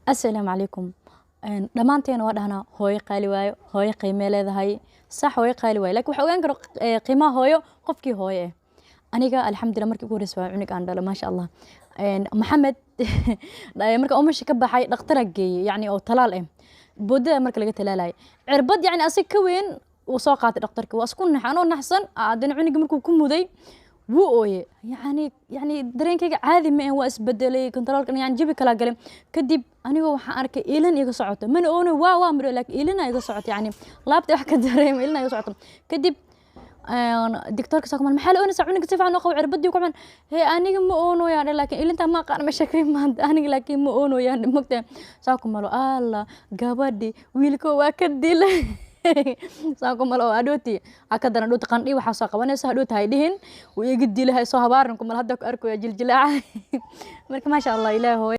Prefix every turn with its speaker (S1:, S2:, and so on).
S1: السلام عليكم. dhamaanteen waa dhahnaa hooyo qaali waayo, hooyo qiime leedahay. Sax hooyo qaali waayo, laakiin waxa ogaan karo qiimaha hooyo qofkii hooyo ah. Aniga alxamdulillah markii ugu horeysay waa cunug aan dhalo maasha Allah. Maxamed marka umashi ka baxay dhakhtar geeyay yani oo talaal ah. Boodada marka laga talaalay. Cirbad yani asig ka weyn uu soo qaatay dhakhtarka. Waa isku naxan oo naxsan aadana cunugii markuu ku muday wuu ooyay. يعني dareenkayga caadi ma ah waa isbedelay controlkan yani jabi kala galay kadib aniga waxaan arkay ilan iga socoto mana oono waa miro laakiin ilana iga socoto yani laabta wax ka dareemay ilana iga socoto kadib دكتور كساكم المحل أنا سأعونك كيف عن أخو عربدي وكمان هي أنا ما أونو يعني لكن إلا أنت ما قارن مشاكل ما أنا لكن ما أونو يعني مكتئب ساكم مالو الله جابدي ويلكو واكدي له ساكم مالو أدوتي أكدر أدوت قنقي وحصاق وأنا سهدوت هايدهن ويجدي لها صهبارنكم الهدك أركو يا جلجلاع مرك ما شاء الله إله هو